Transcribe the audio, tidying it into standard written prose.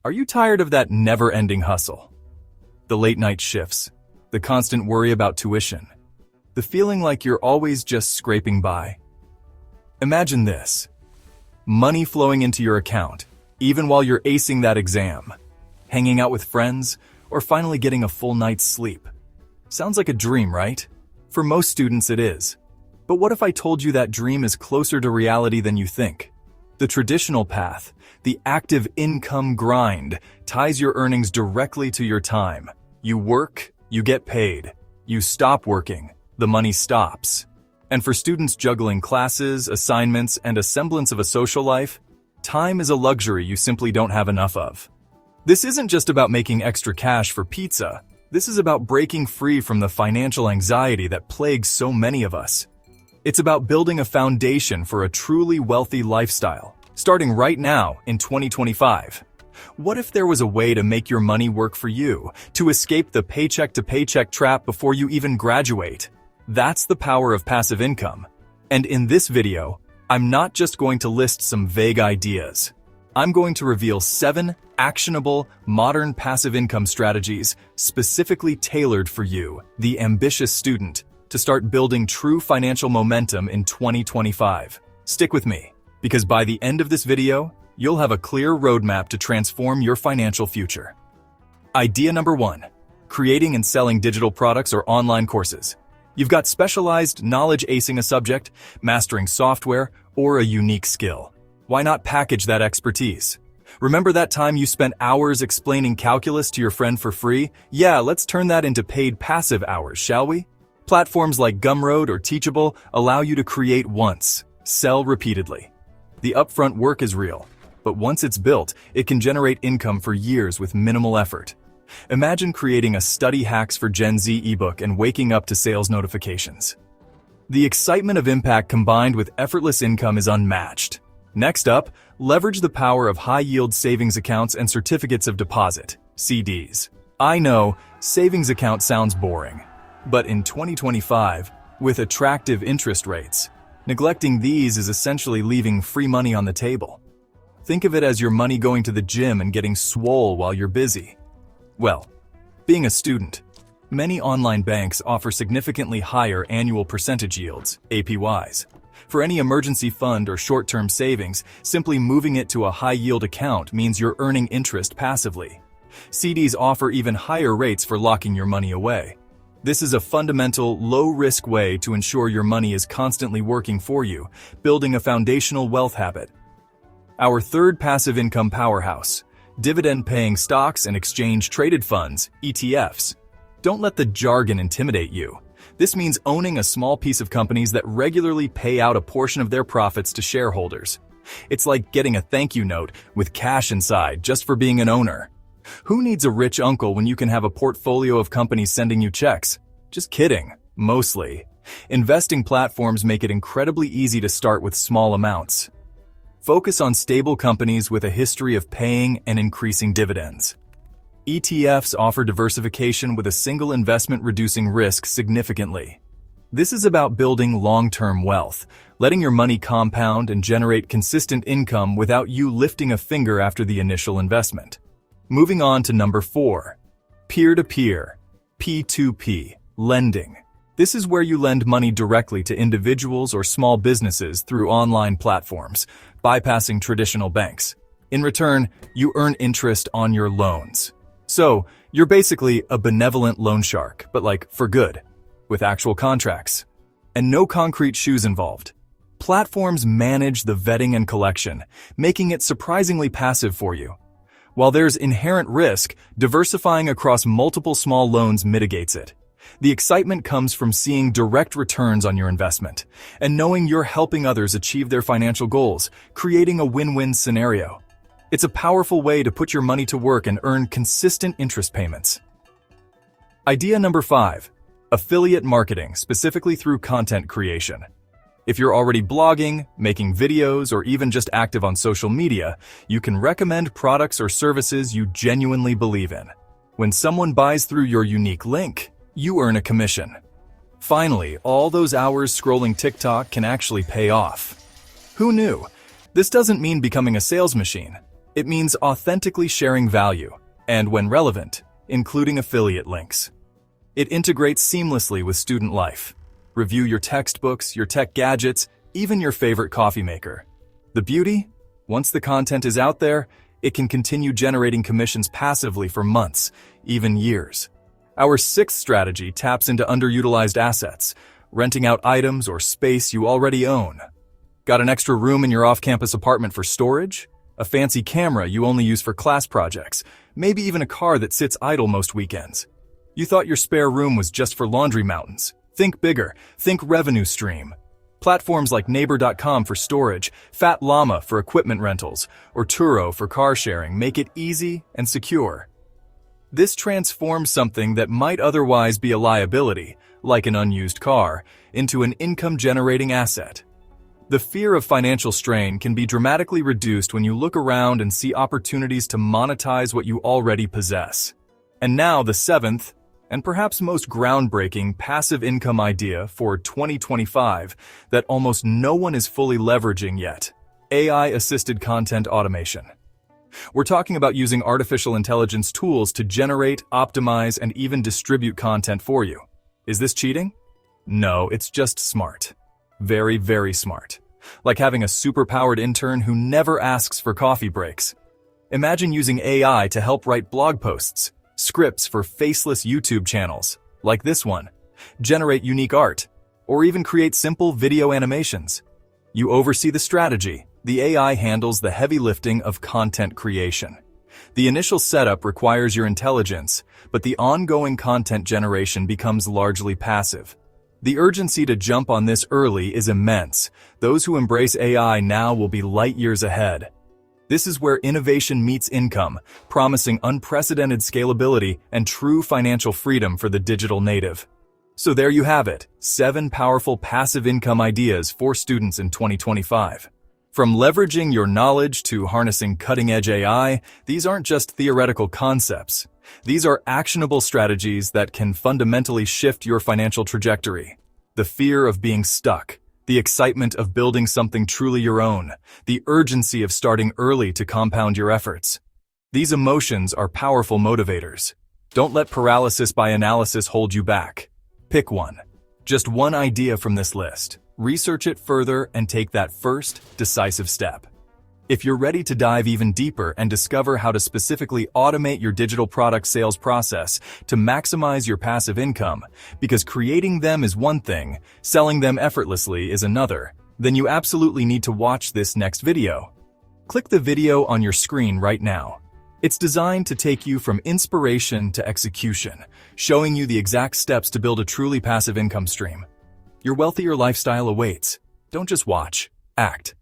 Are you tired of that never-ending hustle? The late-night shifts, the constant worry about tuition, the feeling like you're always just scraping by? Imagine this: money flowing into your account, even while you're acing that exam, hanging out with friends, or finally getting a full night's sleep. Sounds like a dream, right? For most students it is. But what if I told you that dream is closer to reality than you think? The traditional path, the active income grind, ties your earnings directly to your time. You work, you get paid. You stop working, the money stops. And for students juggling classes, assignments, and a semblance of a social life, time is a luxury you simply don't have enough of. This isn't just about making extra cash for pizza. This is about breaking free from the financial anxiety that plagues so many of us. It's about building a foundation for a truly wealthy lifestyle, starting right now in 2025. What if there was a way to make your money work for you, to escape the paycheck-to-paycheck trap before you even graduate? That's the power of passive income. And in this video, I'm not just going to list some vague ideas. I'm going to reveal 7 actionable, modern passive income strategies specifically tailored for you, the ambitious student, to start building true financial momentum in 2025. Stick with me, because by the end of this video, you'll have a clear roadmap to transform your financial future. Idea number 1: creating and selling digital products or online courses. You've got specialized knowledge acing a subject, mastering software, or a unique skill. Why not package that expertise? Remember that time you spent hours explaining calculus to your friend for free? Yeah, let's turn that into paid passive hours, shall we? Platforms like Gumroad or Teachable allow you to create once, sell repeatedly. The upfront work is real, but once it's built, it can generate income for years with minimal effort. Imagine creating a Study Hacks for Gen Z ebook and waking up to sales notifications. The excitement of impact combined with effortless income is unmatched. Next up, leverage the power of high-yield savings accounts and certificates of deposit, CDs. I know, savings account sounds boring. But in 2025, with attractive interest rates, neglecting these is essentially leaving free money on the table. Think of it as your money going to the gym and getting swole while you're busy. Well, being a student, many online banks offer significantly higher annual percentage yields, APYs. For any emergency fund or short-term savings, simply moving it to a high-yield account means you're earning interest passively. CDs offer even higher rates for locking your money away. This is a fundamental, low-risk way to ensure your money is constantly working for you, building a foundational wealth habit. Our third passive income powerhouse: dividend-paying stocks and exchange-traded funds, ETFs. Don't let the jargon intimidate you. This means owning a small piece of companies that regularly pay out a portion of their profits to shareholders. It's like getting a thank you note with cash inside just for being an owner. Who needs a rich uncle when you can have a portfolio of companies sending you checks? Just kidding, mostly. Investing platforms make it incredibly easy to start with small amounts. Focus on stable companies with a history of paying and increasing dividends. ETFs offer diversification with a single investment reducing risk significantly. This is about building long-term wealth, letting your money compound and generate consistent income without you lifting a finger after the initial investment. Moving on to number 4, peer-to-peer, P2P, lending. This is where you lend money directly to individuals or small businesses through online platforms, bypassing traditional banks. In return, you earn interest on your loans. So, you're basically a benevolent loan shark, but like for good, with actual contracts. And no concrete shoes involved. Platforms manage the vetting and collection, making it surprisingly passive for you. While there's inherent risk, diversifying across multiple small loans mitigates it. The excitement comes from seeing direct returns on your investment and knowing you're helping others achieve their financial goals, creating a win-win scenario. It's a powerful way to put your money to work and earn consistent interest payments. Idea number 5, affiliate marketing, specifically through content creation. If you're already blogging, making videos, or even just active on social media, you can recommend products or services you genuinely believe in. When someone buys through your unique link, you earn a commission. Finally, all those hours scrolling TikTok can actually pay off. Who knew? This doesn't mean becoming a sales machine. It means authentically sharing value, and when relevant, including affiliate links. It integrates seamlessly with student life. Review your textbooks, your tech gadgets, even your favorite coffee maker. The beauty? Once the content is out there, it can continue generating commissions passively for months, even years. Our sixth strategy taps into underutilized assets, renting out items or space you already own. Got an extra room in your off-campus apartment for storage? A fancy camera you only use for class projects, maybe even a car that sits idle most weekends. You thought your spare room was just for laundry mountains. Think bigger, think revenue stream. Platforms like Neighbor.com for storage, Fat Llama for equipment rentals, or Turo for car sharing make it easy and secure. This transforms something that might otherwise be a liability, like an unused car, into an income-generating asset. The fear of financial strain can be dramatically reduced when you look around and see opportunities to monetize what you already possess. And now the seventh, and perhaps most groundbreaking passive income idea for 2025 that almost no one is fully leveraging yet: AI-assisted content automation. We're talking about using artificial intelligence tools to generate, optimize, and even distribute content for you. Is this cheating? No, it's just smart. Very, very smart. Like having a super-powered intern who never asks for coffee breaks. Imagine using AI to help write blog posts, scripts for faceless YouTube channels, like this one, generate unique art, or even create simple video animations. You oversee the strategy. The AI handles the heavy lifting of content creation. The initial setup requires your intelligence, but the ongoing content generation becomes largely passive. The urgency to jump on this early is immense. Those who embrace AI now will be light years ahead. This is where innovation meets income, promising unprecedented scalability and true financial freedom for the digital native. So there you have it, 7 powerful passive income ideas for students in 2025. From leveraging your knowledge to harnessing cutting-edge AI, these aren't just theoretical concepts. These are actionable strategies that can fundamentally shift your financial trajectory. The fear of being stuck, the excitement of building something truly your own, the urgency of starting early to compound your efforts. These emotions are powerful motivators. Don't let paralysis by analysis hold you back. Pick one. Just one idea from this list. Research it further and take that first, decisive step. If you're ready to dive even deeper and discover how to specifically automate your digital product sales process to maximize your passive income, because creating them is one thing, selling them effortlessly is another, then you absolutely need to watch this next video. Click the video on your screen right now. It's designed to take you from inspiration to execution, showing you the exact steps to build a truly passive income stream. Your wealthier lifestyle awaits. Don't just watch, act.